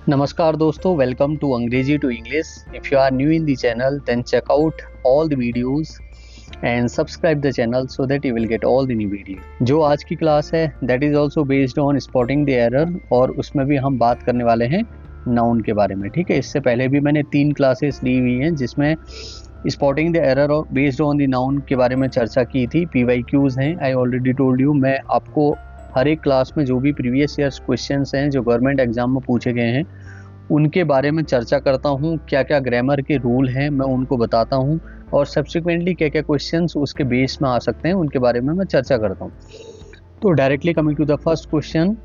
नमस्कार दोस्तों, welcome to अंग्रेजी to English. If you are new in the channel then check out all the videos and subscribe the channel so that you will get all the new video. जो आज की class है that is also based on spotting the error, और उसमें भी हम बात करने वाले हैं नाउन के बारे में। ठीक है, इससे पहले भी मैंने 3 क्लासेस ली हुई हैं जिसमें स्पॉटिंग द एरर और बेस्ड ऑन द नाउन के बारे में चर्चा की थी। PYQs हैं, आई ऑलरेडी टोल्ड यू। मैं आपको हर एक क्लास में जो भी प्रीवियस ईयर्स क्वेश्चंस हैं जो गवर्नमेंट एग्जाम में पूछे गए हैं उनके बारे में चर्चा करता हूँ। क्या क्या ग्रामर के रूल हैं मैं उनको बताता हूँ, और सब्सिक्वेंटली क्या क्या क्वेश्चंस उसके बेस में आ सकते हैं उनके बारे में मैं चर्चा करता हूँ। तो directly coming to the first question.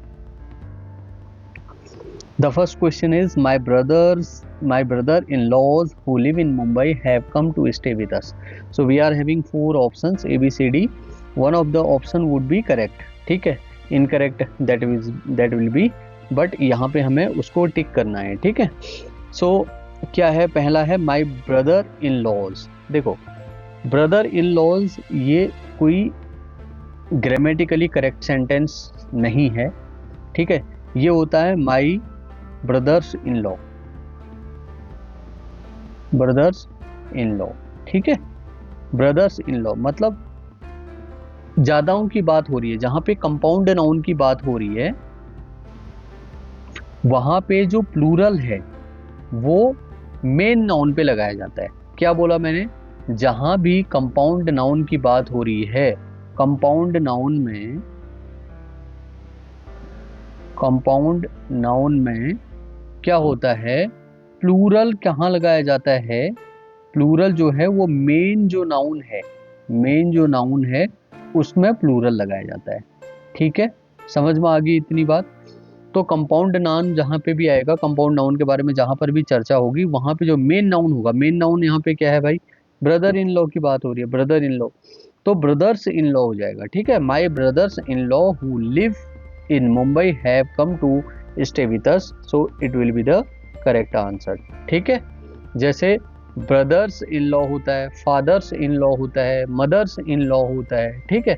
The first question is my brother-in-laws who live in Mumbai have come to stay with us. So we are having 4 options A, B, C, D. One of the option would be correct. ठीक है, incorrect that will be, but यहाँ पे हमें उसको टिक करना है। ठीक है, so क्या है? पहला है my brother-in-laws। देखो, brother-in-laws ये कोई ग्रामेटिकली करेक्ट सेंटेंस नहीं है। ठीक है, ये होता है my ब्रदर्स इन लॉ। ठीक है, ब्रदर्स इन लॉ मतलब ज्यादाओं की बात हो रही है। जहां पे कंपाउंड नाउन की बात हो रही है वहां पे जो प्लूरल है वो मेन नाउन पे लगाया जाता है। क्या बोला मैंने? जहां भी कंपाउंड नाउन की बात हो रही है, कंपाउंड नाउन में क्या होता है? प्लूरल कहाँ लगाया जाता है? प्लूरल जो है वो मेन जो नाउन है उसमें प्लूरल लगाया जाता है। ठीक है, समझ में आ गई इतनी बात? तो कंपाउंड नाउन जहाँ पे भी आएगा, कंपाउंड नाउन के बारे में जहाँ पर भी चर्चा होगी वहां पे जो मेन नाउन होगा, मेन नाउन यहाँ पे क्या है भाई? ब्रदर इन लॉ की बात हो रही है, ब्रदर इन लॉ, तो ब्रदर्स इन लॉ हो जाएगा। ठीक है, my brothers in law who live in Mumbai have come to stay with us, so it will be the correct answer. ठीक है, जैसे ब्रदर्स इन लॉ होता है, फादर्स इन लॉ होता है, मदर्स इन लॉ होता है। ठीक है,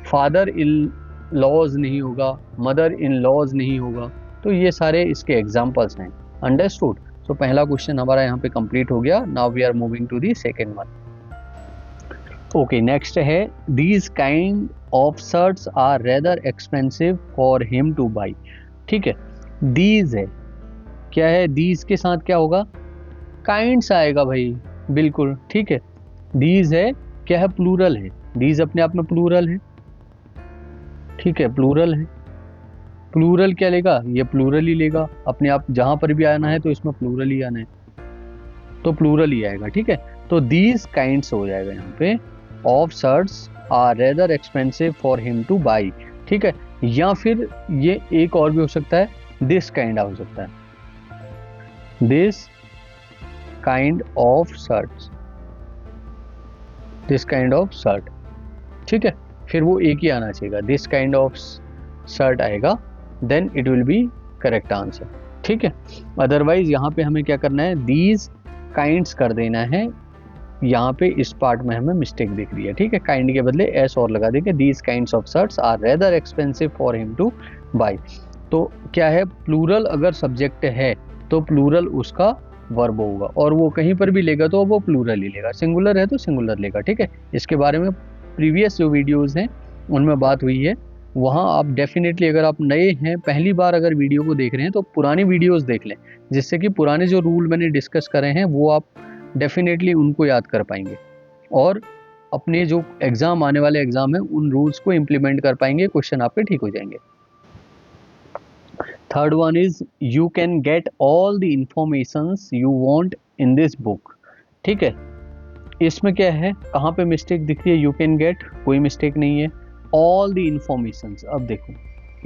फादर इन लॉज नहीं होगा, मदर इन लॉज नहीं होगा। तो ये सारे इसके एग्जाम्पल्स हैं। अंडरस्टूड? सो पहला क्वेश्चन हमारा यहाँ पे कंप्लीट हो गया। Now we are moving to the second one. Okay, next है these kind of shirts are rather expensive for him to buy. ठीक है, दीज है, क्या है? दीज के साथ क्या होगा? काइंड्स आएगा भाई, बिल्कुल। ठीक है, दीज है, क्या है? प्लूरल है। दीज अपने आप में प्लूरल है। ठीक है, प्लूरल है। प्लूरल क्या लेगा? ये प्लूरल ही लेगा अपने आप। जहां पर भी आना है तो इसमें प्लूरल ही आना है, तो प्लूरल ही आएगा। ठीक है, तो दीज काइंड्स हो जाएगा यहाँ पे। Of shirts are rather expensive for him to buy. ठीक है, या फिर ये एक और भी हो सकता है, दिस काइंड हो सकता है, this kind of shirts, this kind of shirt. ठीक है, फिर वो एक ही आना चाहिए, दिस काइंड ऑफ शर्ट आएगा, then it will be correct answer. ठीक है, अदरवाइज यहाँ पे हमें क्या करना है? दीज काइंड्स कर देना है। यहाँ पे इस पार्ट में हमें मिस्टेक दिख रही है। ठीक है, काइंड के बदले एस और लगा देंगे। These kinds of shirts are rather expensive for him to buy. तो क्या है? प्लूरल अगर सब्जेक्ट है तो प्लूरल उसका वर्ब होगा, और वो कहीं पर भी लेगा तो वो प्लूरल ही लेगा। सिंगुलर है तो सिंगुलर लेगा। ठीक है, इसके बारे में प्रीवियस जो वीडियोस हैं उनमें बात हुई है। वहाँ आप डेफिनेटली, अगर आप नए हैं, पहली बार अगर वीडियो को देख रहे हैं तो पुरानी वीडियोस देख लें, जिससे कि पुराने जो रूल मैंने डिस्कस करे हैं वो आप डेफिनेटली उनको याद कर पाएंगे, और अपने जो एग्जाम आने वाले एग्जाम है उन रूल्स को इम्प्लीमेंट कर पाएंगे। क्वेश्चन आपके ठीक हो जाएंगे। Third one is you can get all the informations you want in this book. ठीक है, इसमें क्या है? कहाँ पे मिस्टेक दिख रही है? यू कैन गेट, कोई मिस्टेक नहीं है। ऑल द इंफॉर्मेशंस, अब देखो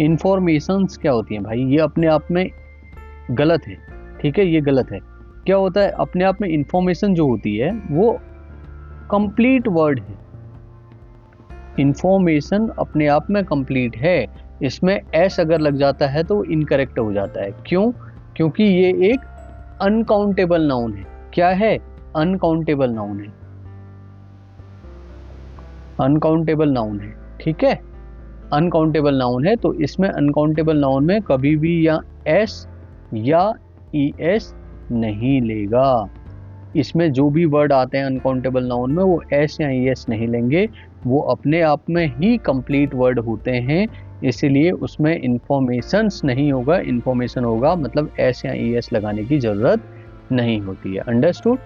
इंफॉर्मेशंस क्या होती हैं भाई? ये अपने आप में गलत है। ठीक है, ये गलत है। क्या होता है? अपने आप में इंफॉर्मेशन जो होती है वो कंप्लीट वर्ड है। इंफॉर्मेशन अपने आप में कंप्लीट है, इसमें एस अगर लग जाता है तो इनकरेक्ट हो जाता है। क्यों? क्योंकि ये एक अनकाउंटेबल नाउन है। क्या है? अनकाउंटेबल नाउन है, अनकाउंटेबल नाउन है। ठीक है, अनकाउंटेबल नाउन है, तो इसमें अनकाउंटेबल नाउन में कभी भी या एस या ES नहीं लेगा। इसमें जो भी वर्ड आते हैं अनकाउंटेबल नाउन में वो S या ES नहीं लेंगे, वो अपने आप में ही कंप्लीट वर्ड होते हैं, इसीलिए उसमें इंफॉर्मेशंस नहीं होगा, इंफॉर्मेशन होगा मतलब S या ES लगाने की जरूरत नहीं होती है। Understood?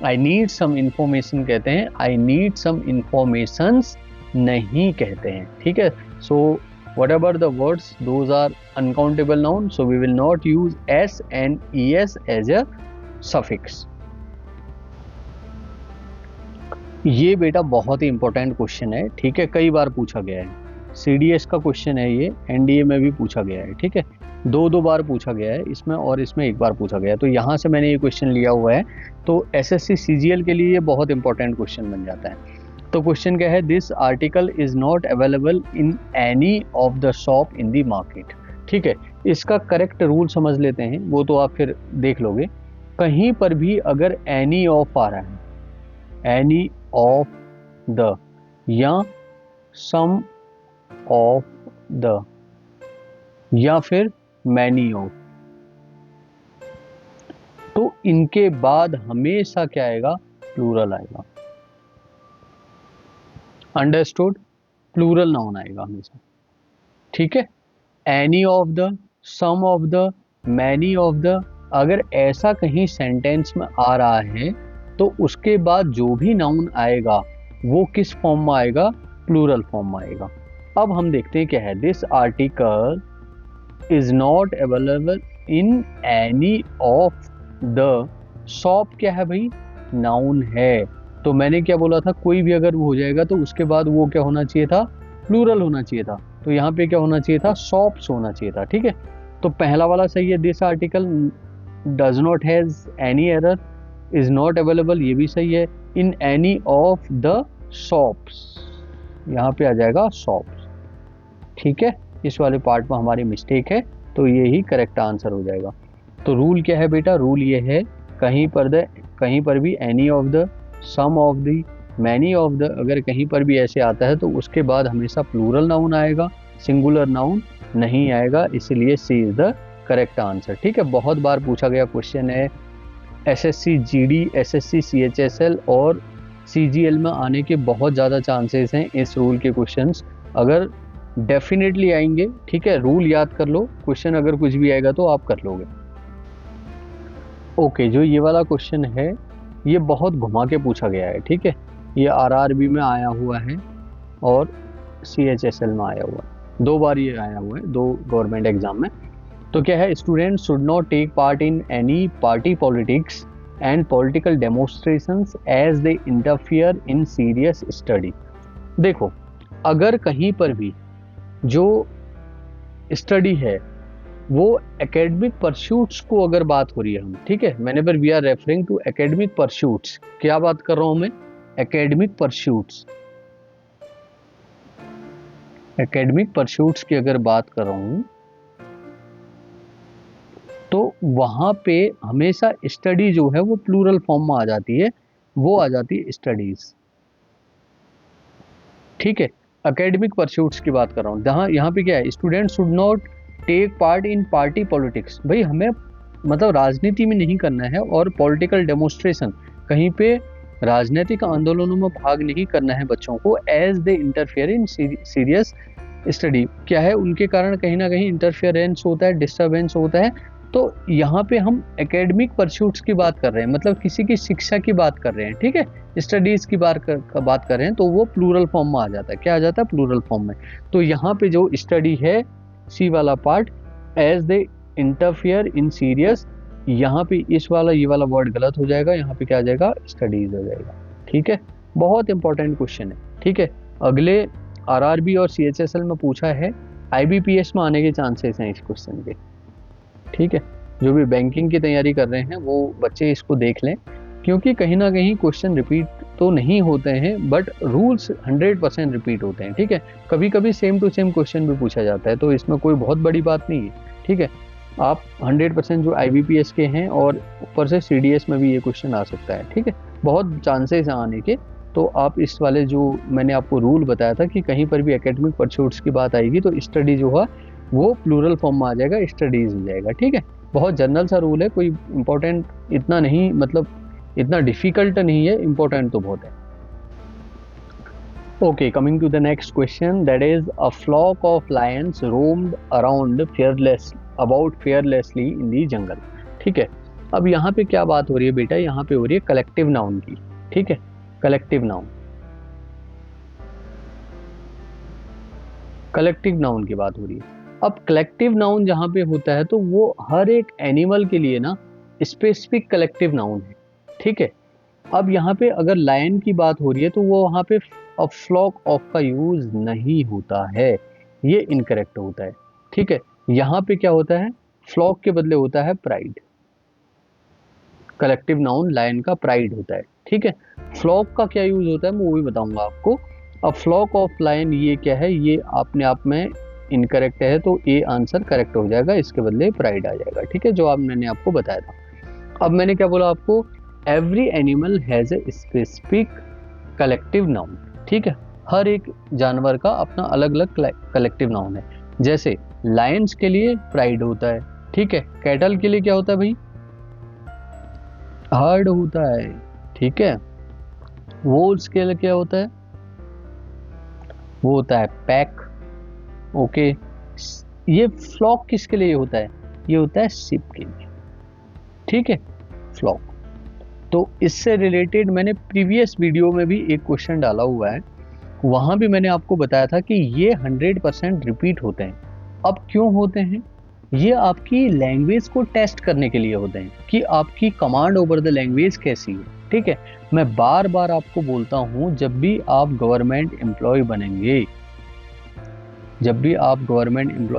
I need some information कहते हैं, आई नीड सम इंफॉर्मेशंस नहीं कहते हैं। ठीक है, सो whatever the words, those are uncountable noun, so we will not use S and ES as a suffix. ये बेटा बहुत ही इंपॉर्टेंट क्वेश्चन है। ठीक है, कई बार पूछा गया है, CDS का क्वेश्चन है ये, NDA में भी पूछा गया है। ठीक है, दो बार पूछा गया है इसमें, और इसमें एक बार पूछा गया है, तो यहाँ से मैंने ये क्वेश्चन लिया हुआ है, तो SSC CGL के लिए ये बहुत इंपॉर्टेंट क्वेश्चन बन जाता है। तो क्वेश्चन क्या है, this article is not available in any of the shop in the market. ठीक है, इसका करेक्ट रूल समझ लेते हैं, वो तो आप फिर देख लोगे। कहीं पर भी अगर एनी ऑफ आ रहा है, एनी ऑफ द या सम ऑफ द या फिर मैनी ऑफ, तो इनके बाद हमेशा क्या आएगा, प्लूरल आएगा। अंडरस्टूड? प्लूरल नाउन आएगा हमेशा। ठीक है, any of the, some of the, many of the, अगर ऐसा कहीं सेंटेंस में आ रहा है तो उसके बाद जो भी नाउन आएगा वो किस फॉर्म में आएगा, प्लूरल फॉर्म में आएगा। अब हम देखते हैं क्या है, this article is not available in any of the shop, क्या है भाई, नाउन है, तो मैंने क्या बोला था, कोई भी अगर वो हो जाएगा तो उसके बाद वो क्या होना चाहिए था, प्लूरल होना चाहिए था, तो यहाँ पे क्या होना चाहिए था, शॉप्स होना चाहिए था। ठीक है, तो पहला वाला सही है, this article does not has any error, is not available, ये भी सही है, in any of the shops, यहाँ पे आ जाएगा शॉप्स। ठीक है, इस वाले पार्ट में हमारी मिस्टेक है, तो ये ही करेक्ट आंसर हो जाएगा। तो रूल क्या है बेटा, रूल ये है, कहीं पर भी any of the, some of the, many of the, अगर कहीं पर भी ऐसे आता है तो उसके बाद हमेशा प्लूरल नाउन आएगा, सिंगुलर नाउन नहीं आएगा, इसलिए सी इज द करेक्ट आंसर। ठीक है, बहुत बार पूछा गया क्वेश्चन है, SSC GD, SSC CHSL और CGL में आने के बहुत ज़्यादा चांसेस हैं इस रूल के क्वेश्चंस, अगर डेफिनेटली आएंगे। ठीक है, रूल याद कर लो, क्वेश्चन अगर कुछ भी आएगा तो आप कर लोगे। ओके, जो ये वाला क्वेश्चन है ये बहुत घुमा के पूछा गया है। ठीक है, ये RRB में आया हुआ है और CHSL में आया हुआ है, 2 बार ये आया हुआ है, 2 गवर्नमेंट एग्जाम में। तो क्या है, students should not take part in any party politics and political demonstrations as they interfere in serious study. देखो, अगर कहीं पर भी जो स्टडी है वो एकेडमिक परस्यूट्स को अगर बात हो रही है हम, ठीक है, मैंने पर we are referring to academic pursuits, क्या बात कर रहा हूं मैं, एकेडमिक परस्यूट्स, एकेडमिक परस्यूट्स की अगर बात कर रहा हूं तो वहां पे हमेशा स्टडी जो है वो प्लूरल फॉर्म में आ जाती है, वो आ जाती है स्टडीज। ठीक है, एकेडमिक परस्यूट्स की बात कर रहा हूँ, जहाँ यहाँ पे क्या है, student should not take part in party politics, भाई हमें मतलब राजनीति में नहीं करना है, और पॉलिटिकल डेमोन्स्ट्रेशन, कहीं पे राजनीतिक आंदोलनों में भाग नहीं करना है बच्चों को, as they interfere in serious study, क्या है उनके कारण कहीं ना कहीं इंटरफेरेंस होता है, डिस्टर्बेंस होता है। तो यहाँ पे हम एकेडमिक परस्यूट्स की बात कर रहे हैं, मतलब किसी की शिक्षा की बात कर रहे हैं। ठीक है, स्टडीज की बात कर रहे हैं, तो वो प्लूरल फॉर्म में आ जाता है, क्या आ जाता है, प्लूरल फॉर्म में। तो यहाँ पे जो स्टडी है, सी वाला part, as they interfere in serious, यहाँ पे इस वाला ये वाला वर्ड गलत हो जाएगा, यहाँ पे क्या आ जाएगा, स्टडीज हो जाएगा। ठीक है, बहुत इंपॉर्टेंट क्वेश्चन है। ठीक है, अगले RRB और CHSL में पूछा है, IBPS में आने के चांसेस हैं इस क्वेश्चन के। ठीक है, जो भी बैंकिंग की तैयारी कर रहे हैं वो बच्चे इसको देख लें, क्योंकि कहीं ना कहीं क्वेश्चन रिपीट तो नहीं होते हैं, बट रूल्स 100% रिपीट होते हैं। ठीक है, कभी कभी सेम टू सेम क्वेश्चन भी पूछा जाता है, तो इसमें कोई बहुत बड़ी बात नहीं है। ठीक है, आप 100% जो IBPS के हैं और ऊपर से CDS में भी ये क्वेश्चन आ सकता है। ठीक है, बहुत चांसेस हैं आने के, तो आप इस वाले जो मैंने आपको रूल बताया था कि कहीं पर भी एकेडमिक परस्यूट्स की बात आएगी तो स्टडी जो है वो प्लूरल फॉर्म में आ जाएगा, स्टडीज हो जाएगा। ठीक है, बहुत जनरल सा रूल है, कोई इंपॉर्टेंट इतना नहीं, मतलब इतना डिफिकल्ट नहीं है, इंपॉर्टेंट तो बहुत है। Okay, coming to the next question, that is a flock of lions roamed around fearlessly in the jungle. ठीक है, अब यहाँ पे क्या बात हो रही है बेटा, यहाँ पे हो रही है कलेक्टिव नाउन की। ठीक है, कलेक्टिव नाउन की बात हो रही है। अब कलेक्टिव नाउन जहाँ पे होता है तो वो हर एक एनिमल के लिए ना स्पेसिफिक कलेक्टिव नाउन है। ठीक है, अब यहाँ पे अगर लायन की बात हो रही है तो वो वहाँ पे अ फ्लॉक ऑफ का यूज नहीं होता है, ये इनकरेक्ट होता है। ठीक है, यहाँ पे क्या होता है, फ्लॉक के बदले होता है प्राइड। कलेक्टिव नाउन लायन का प्राइड होता है। ठीक है, फ्लॉक का क्या यूज होता है मैं वो भी बताऊंगा आपको। अब फ्लॉक ऑफ लायन ये क्या है, ये अपने आप में इनकरेक्ट है, तो ए आंसर करेक्ट हो जाएगा, इसके बदले प्राइड आ जाएगा। ठीक है, जो आप मैंने आपको बताया था। अब मैंने क्या बोला आपको, every animal has a specific collective noun. ठीक है, हर एक जानवर का अपना अलग अलग कलेक्टिव नाउन है। जैसे लायंस के लिए प्राइड होता है। ठीक है, कैटल के लिए क्या होता है भाई, हर्ड होता है। ठीक है, वोल्स के लिए क्या होता है, वो होता है पैक। ओके, ये फ्लॉक किसके लिए होता है, ये होता है शिप के लिए। ठीक है, फ्लॉक। तो इससे रिलेटेड मैंने प्रीवियस वीडियो में भी एक क्वेश्चन डाला हुआ है, वहां भी मैंने आपको बताया था कि ये 100% रिपीट होते हैं। अब क्यों होते हैं, ये आपकी लैंग्वेज को टेस्ट करने के लिए होते हैं कि आपकी कमांड ओवर द लैंग्वेज कैसी है। ठीक है, मैं बार बार आपको बोलता हूं, जब भी आप गवर्नमेंट एम्प्लॉय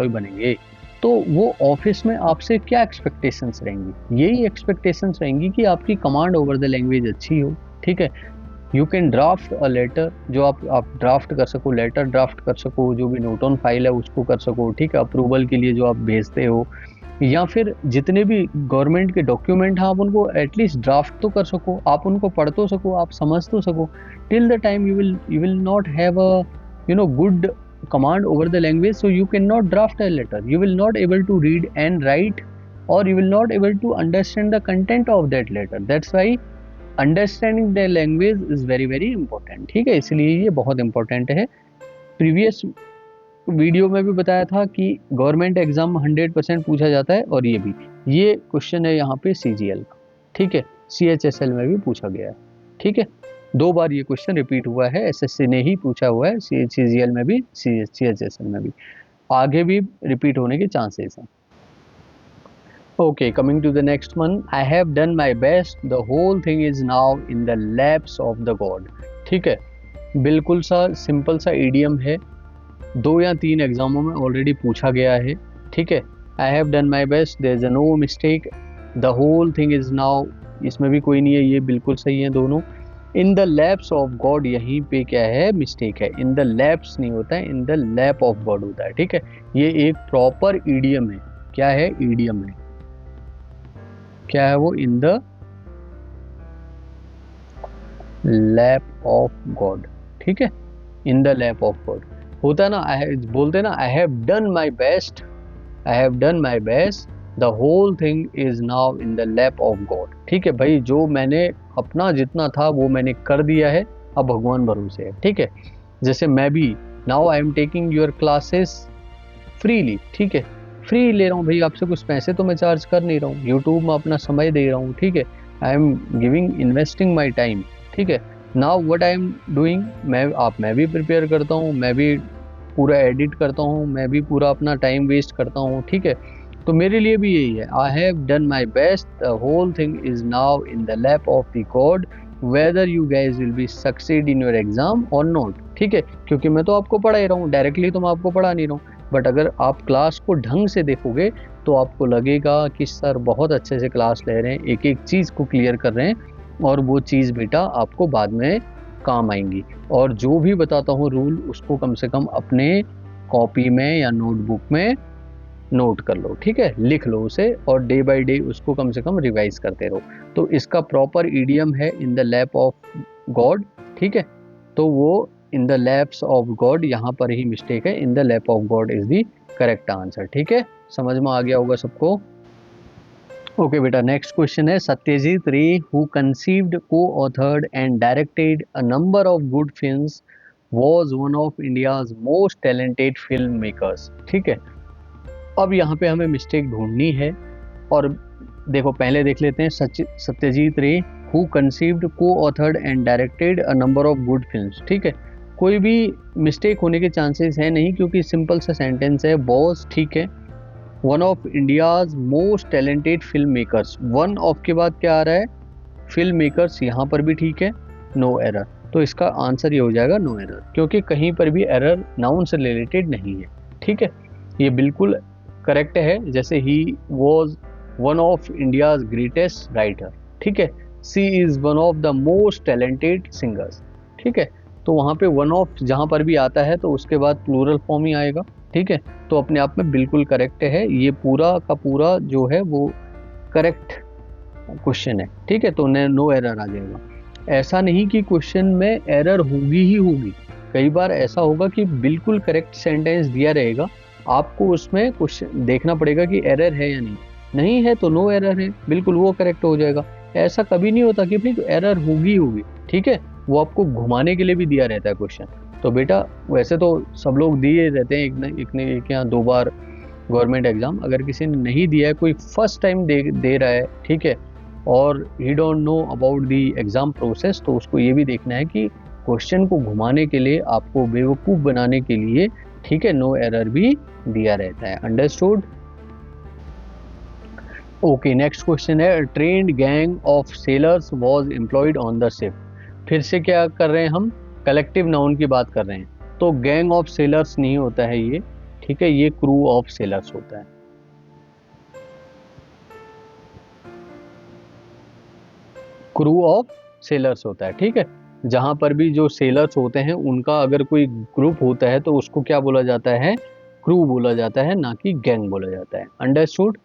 बनेंगे तो वो ऑफिस में आपसे क्या एक्सपेक्टेशंस रहेंगी, यही एक्सपेक्टेशंस रहेंगी कि आपकी कमांड ओवर द लैंग्वेज अच्छी हो। ठीक है, you can draft a letter, जो आप ड्राफ्ट कर सको, लेटर ड्राफ्ट कर सको, जो भी नोट ऑन फाइल है उसको कर सको। ठीक है, अप्रूवल के लिए जो आप भेजते हो, या फिर जितने भी गवर्नमेंट के डॉक्यूमेंट हैं आप उनको एटलीस्ट ड्राफ्ट तो कर सको, आप उनको पढ़ तो सको, आप समझ तो सको। Till the time you will not have a good command over the language, so you cannot draft a letter, you will not able to read and write, or you will not able to understand the content of that letter. That's why understanding the language is very very important. ठीक है, इसलिए ये बहुत important है। Previous video में भी बताया था कि गवर्नमेंट एग्जाम 100% पूछा जाता है, और ये क्वेश्चन है यहाँ पे CGL का। ठीक है, CHSL में भी पूछा गया है। ठीक है, 2 बार ये क्वेश्चन रिपीट हुआ है, SSC ने ही पूछा हुआ है, CGL में भी, CHSL में भी, आगे भी रिपीट होने के चांसेस हैं। Okay, coming to the next one, I have done my best, the whole thing is now in the laps of the God. ठीक है, बिल्कुल सा सिंपल सा इडियम है, 2 या 3 एग्जामों में ऑलरेडी पूछा गया है। ठीक है, I have done my best, there is no mistake, the whole thing is now, इसमें भी कोई नहीं है, ये बिल्कुल सही है दोनों। In the lapse of God, यहीं पे क्या है, मिस्टेक है, इन द लैप्स नहीं होता है, in the lap of God होता है। ठीक है, ये एक प्रॉपर इडियम है। क्या है, इडियम है, क्या है वो, in the lap of God. ठीक है, in the lap of God होता है ना, बोलते हैं ना, I have done my best, the whole thing is now in the lap of God. ठीक है भाई, जो मैंने अपना जितना था वो मैंने कर दिया है, अब भगवान भरोसे है। ठीक है, जैसे मैं भी, now I am taking your classes freely. ठीक है, फ्री ले रहा हूँ भाई, आपसे कुछ पैसे तो मैं चार्ज कर नहीं रहा हूँ, यूट्यूब में अपना समय दे रहा हूँ। ठीक है, I am investing my time. ठीक है, now what I am doing, मैं भी प्रिपेयर करता हूँ, मैं भी पूरा एडिट करता हूँ, मैं भी पूरा अपना टाइम वेस्ट करता हूँ। ठीक है, तो मेरे लिए भी यही है, I have done my best, the whole thing is now in the lap of the God, whether you guys will be succeed in your exam और नॉट। ठीक है, क्योंकि मैं तो आपको पढ़ा ही रहा हूँ, डायरेक्टली तो मैं आपको पढ़ा नहीं रहा हूँ, बट अगर आप क्लास को ढंग से देखोगे तो आपको लगेगा कि सर बहुत अच्छे से क्लास ले रहे हैं, एक एक चीज़ को क्लियर कर रहे हैं, और वो चीज़ बेटा आपको बाद में काम आएंगी। और जो भी बताता हूँ रूल, उसको कम से कम अपने कॉपी में या नोटबुक में नोट कर लो। ठीक है, लिख लो उसे, और डे बाय डे उसको कम से कम रिवाइज करते रहो। तो इसका प्रॉपर इडियम है in the lap of God. ठीक है, तो वो in the lapse of God, यहाँ पर ही मिस्टेक है, in the lap of God is the correct answer. ठीक है, समझ में आ गया होगा सबको। ओके बेटा, नेक्स्ट क्वेश्चन है Satyajit Ray who conceived, co-authored and directed a number of good films was one of India's most talented film makers. ठीक है, अब यहाँ पे हमें मिस्टेक ढूंढनी है और देखो पहले देख लेते हैं Satyajit Ray who conceived, co-authored and directed a number of good films. ठीक है, कोई भी मिस्टेक होने के चांसेस है नहीं क्योंकि सिंपल सा सेंटेंस है बॉस। ठीक है, one of India's most talented film makers, one of के बाद क्या आ रहा है, फिल्म मेकर्स, यहाँ पर भी ठीक है, नो एरर। तो इसका आंसर ये हो जाएगा नो एरर, क्योंकि कहीं पर भी एरर नाउन से रिलेटेड नहीं है। ठीक है, ये बिल्कुल करेक्ट है। जैसे he was one of India's greatest writer, ठीक है, she is one of the most talented singers. ठीक है, तो वहाँ पे वन ऑफ जहाँ पर भी आता है तो उसके बाद प्लूरल फॉर्म ही आएगा। ठीक है, तो अपने आप में बिल्कुल करेक्ट है, ये पूरा का पूरा जो है वो करेक्ट क्वेश्चन है। ठीक है, तो नो एरर आ जाएगा। ऐसा नहीं कि क्वेश्चन में एरर होगी ही होगी, कई बार ऐसा होगा कि बिल्कुल करेक्ट सेंटेंस दिया रहेगा, आपको उसमें क्वेश्चन देखना पड़ेगा कि एरर है या नहीं है तो नो एरर है, बिल्कुल वो करेक्ट हो जाएगा। ऐसा कभी नहीं होता कि भाई एरर होगी होगी। ठीक है, वो आपको घुमाने के लिए भी दिया रहता है क्वेश्चन। तो बेटा वैसे तो सब लोग दिए रहते हैं एक या दो बार गवर्नमेंट एग्जाम, अगर किसी ने नहीं दिया है, कोई फर्स्ट टाइम दे रहा है, ठीक है, और ही don't know about the exam process, तो उसको ये भी देखना है कि क्वेश्चन को घुमाने के लिए, आपको बेवकूफ़ बनाने के लिए, ठीक है, नो एरर भी दिया रहता है। अंडरस्टूड? ओके, नेक्स्ट क्वेश्चन है trained gang of sailors was employed on the ship. फिर से क्या कर रहे हैं हम, कलेक्टिव नाउन की बात कर रहे हैं, तो गैंग ऑफ सेलर्स नहीं होता है ये। ठीक है, ये क्रू ऑफ सेलर्स होता है। क्रू ऑफ सेलर्स होता है। ठीक है, जहां पर भी जो सेलर्स होते हैं उनका अगर कोई ग्रुप होता है तो उसको क्या बोला जाता है, क्रू बोला जाता है, ना कि गैंग बोला जाता है। Understood?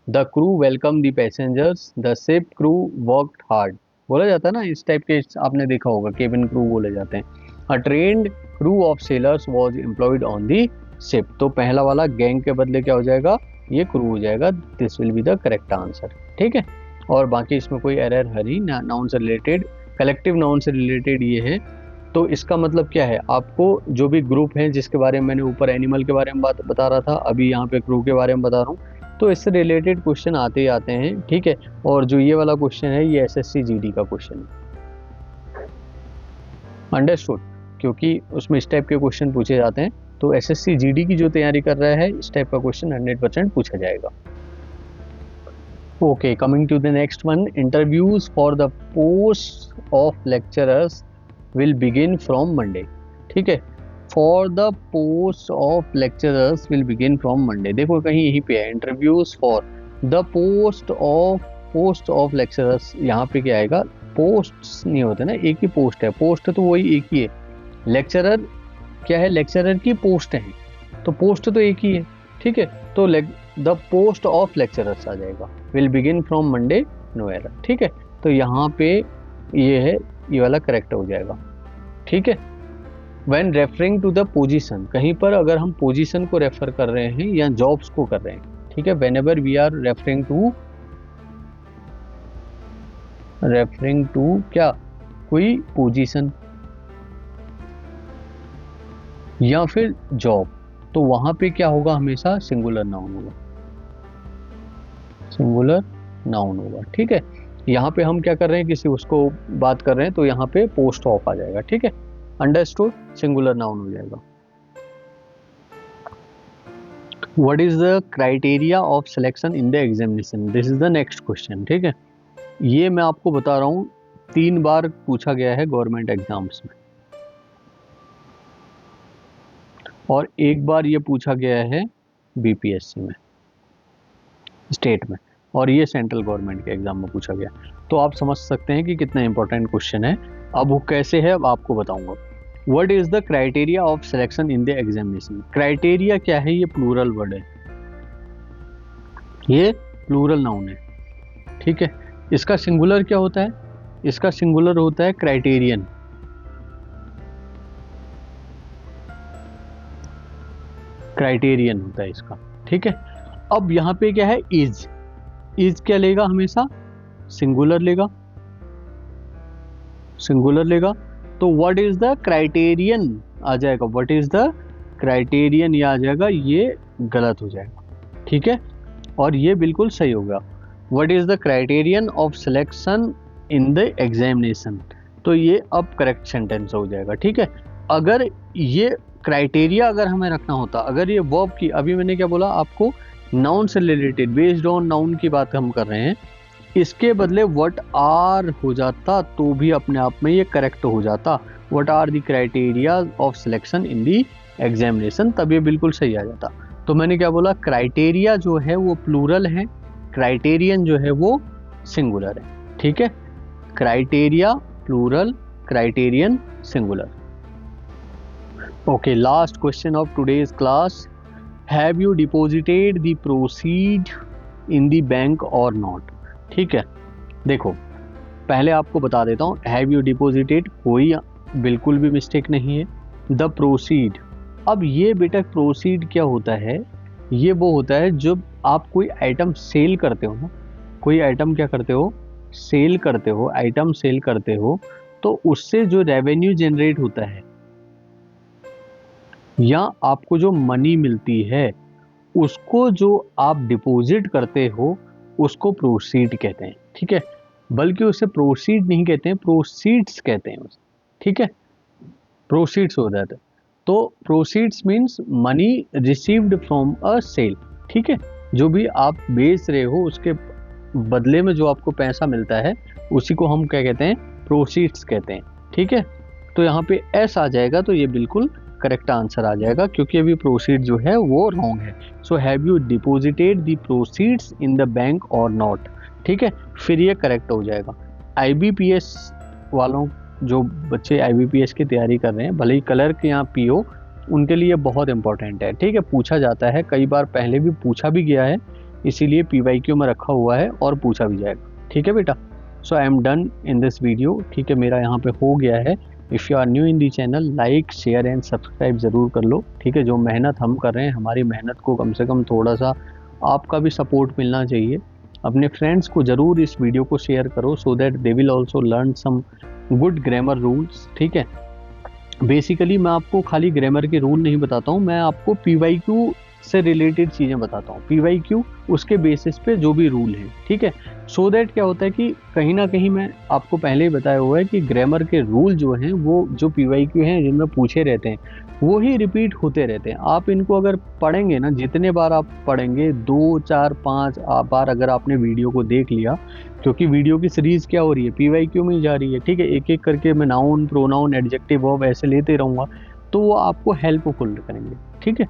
The crew welcome the passengers, the ship crew worked hard, बोला जाता है ना इस टाइप के, आपने देखा होगा, केबिन क्रू बोले जाते हैं। A trained crew of sailors was employed on the ship, तो पहला वाला गैंग के बदले क्या हो जाएगा, ये क्रू हो जाएगा। This will be the correct answer. ठीक है, और बाकी इसमें कोई एरर है नहीं, नाउन से रिलेटेड, कलेक्टिव नाउन से रिलेटेड ये है। तो इसका मतलब क्या है, आपको जो भी ग्रुप है जिसके बारे में मैंने ऊपर एनिमल के बारे में बात बता रहा था, अभी यहाँ पे क्रू के बारे में बता रहा हूँ, तो इससे रिलेटेड क्वेश्चन आते ही आते हैं। ठीक है, और जो ये वाला क्वेश्चन है ये एसएससी जीडी का क्वेश्चन है। अंडरस्टूड? क्योंकि उसमें इस टाइप के क्वेश्चन पूछे जाते हैं, तो एसएससी जीडी की जो तैयारी कर रहा है इस टाइप का क्वेश्चन 100% पूछा जाएगा। Okay, coming to the next one, interviews for the post of lecturers will begin from Monday. ठीक है, for the post of lecturers will begin from Monday। देखो कहीं यहीं पे है, interviews for the post of lecturers, यहाँ पे क्या आएगा, पोस्ट्स नहीं होते ना, एक ही पोस्ट है, पोस्ट तो वही एक ही है, लेक्चरर क्या है, लेक्चरर की पोस्ट है, तो पोस्ट तो एक ही है। ठीक है, तो द पोस्ट ऑफ लेक्चरर्स आ जाएगा, will begin from Monday, no error. ठीक है, तो यहाँ पे ये है, ये वाला करेक्ट हो जाएगा। ठीक है, when referring to the position, कहीं पर अगर हम पोजीशन को रेफर कर रहे हैं या जॉब्स को कर रहे हैं, ठीक है, whenever we are referring to क्या, कोई पोजीशन या फिर जॉब, तो वहां पे क्या होगा, हमेशा सिंगुलर नाउन होगा, सिंगुलर नाउन होगा। ठीक है, यहाँ पे हम क्या कर रहे हैं, किसी उसको बात कर रहे हैं, तो यहाँ पे पोस्ट ऑफ आ जाएगा। ठीक है, अंडरस्टूड, सिंगुलर नाउन हो जाएगा। What is the criteria of selection in the examination, this is the next question. ठीक है, ये मैं आपको बता रहा हूँ 3 बार पूछा गया है गवर्नमेंट एग्जाम्स में, और एक बार ये पूछा गया है बीपीएससी में, स्टेट में, और ये सेंट्रल गवर्नमेंट के एग्जाम में पूछा गया। तो आप समझ सकते हैं कि कितना इंपॉर्टेंट क्वेश्चन है। अब वो कैसे है अब आपको बताऊंगा। What is the criteria of selection in the examination, criteria क्या है, ये प्लूरल वर्ड है, ये प्लूरल नाउन है। ठीक है, इसका सिंगुलर क्या होता है, इसका सिंगुलर होता है क्राइटेरियन। क्राइटेरियन होता है इसका, ठीक है। अब यहाँ पे क्या है, इज क्या लेगा, हमेशा सिंगुलर लेगा, सिंगुलर लेगा। तो व्हाट इज द क्राइटेरियन आ जाएगा, व्हाट इज द क्राइटेरियन ये आ जाएगा, ये गलत हो जाएगा, ठीक है, और ये बिल्कुल सही होगा। What is the criterion of selection in the examination, तो ये अब करेक्ट सेंटेंस हो जाएगा, ठीक है। अगर ये क्राइटेरिया अगर हमें रखना होता, अगर ये वर्ब की, अभी मैंने क्या बोला आपको, नाउन से रिलेटेड, बेस्ड ऑन नाउन की बात हम कर रहे हैं, इसके बदले व्हाट आर हो जाता तो भी अपने आप में ये करेक्ट हो जाता, what are the criteria of selection in the examination, तब ये बिल्कुल सही आ जाता। तो मैंने क्या बोला, क्राइटेरिया जो है वो प्लूरल है, क्राइटेरियन जो है वो सिंगुलर है, ठीक है। Criteria plural, criterion singular. Okay, last question of today's class, have you deposited the proceed in the bank और नॉट, ठीक है। देखो पहले आपको बता देता हूँ, हैव यू डिपॉजिटेड कोई बिल्कुल भी मिस्टेक नहीं है। द प्रोसीड, अब ये बेटा प्रोसीड क्या होता है, ये वो होता है जब आप कोई आइटम सेल करते हो ना, कोई आइटम क्या करते हो, सेल करते हो, आइटम सेल करते हो, तो उससे जो रेवेन्यू जनरेट होता है या आपको जो मनी मिलती है, उसको जो आप डिपॉजिट करते हो उसको प्रोसीड कहते हैं, ठीक है। बल्कि उसे प्रोसीड नहीं कहते हैं, प्रोसीड्स कहते हैं उसे, ठीक है, प्रोसीड्स हो जाता है। तो proceeds means money received from a sale, ठीक है, जो भी आप बेच रहे हो उसके बदले में जो आपको पैसा मिलता है उसी को हम क्या कहते हैं, प्रोसीड्स कहते हैं, ठीक है। तो यहाँ पे एस आ जाएगा तो ये बिल्कुल करेक्ट आंसर आ जाएगा, क्योंकि अभी प्रोसीड जो है वो रॉन्ग है। So have you deposited the proceeds in the bank और नॉट, ठीक है, फिर ये करेक्ट हो जाएगा। IBPS वालों, जो बच्चे IBPS की तैयारी कर रहे हैं, भले ही क्लर्क या PO, उनके लिए बहुत इंपॉर्टेंट है, ठीक है, पूछा जाता है, कई बार पहले भी पूछा भी गया है, इसीलिए PYQ में रखा हुआ है और पूछा भी जाएगा, ठीक है बेटा। So I am done in this video, ठीक है, मेरा यहाँ पे हो गया है। If you are new in the channel, like share and subscribe ज़रूर कर लो, ठीक है। जो मेहनत हम कर रहे हैं, हमारी मेहनत को कम से कम थोड़ा सा आपका भी सपोर्ट मिलना चाहिए। अपने फ्रेंड्स को ज़रूर इस वीडियो को शेयर करो, so that they will also learn some good grammar rules, ठीक है। बेसिकली मैं आपको खाली ग्रामर के रूल नहीं बताता हूँ, मैं आपको PYQ से रिलेटेड चीज़ें बताता हूँ, PYQ उसके बेसिस पे जो भी रूल हैं, ठीक है। सो दैट क्या होता है कि कहीं ना कहीं मैं आपको पहले ही बताया हुआ है कि ग्रामर के रूल जो हैं, वो जो PYQ हैं जिनमें पूछे रहते हैं, वो ही रिपीट होते रहते हैं। आप इनको अगर पढ़ेंगे ना, जितने बार आप पढ़ेंगे, 2 4 5 बार अगर आपने वीडियो को देख लिया, क्योंकि वीडियो की सीरीज़ क्या हो रही है, PYQ में ही जा रही है, ठीक है, एक एक करके मैं नाउन, प्रोनाउन, एडजेक्टिव, वर्ब ऐसे लेते रहूँगा, तो वो आपको हेल्पफुल करेंगे, ठीक है।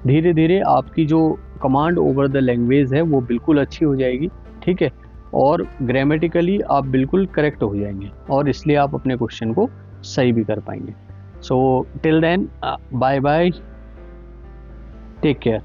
धीरे धीरे आपकी जो कमांड ओवर द लैंग्वेज है वो बिल्कुल अच्छी हो जाएगी, ठीक है, और ग्रामेटिकली आप बिल्कुल करेक्ट हो जाएंगे, और इसलिए आप अपने क्वेश्चन को सही भी कर पाएंगे। So till then, bye bye, take care.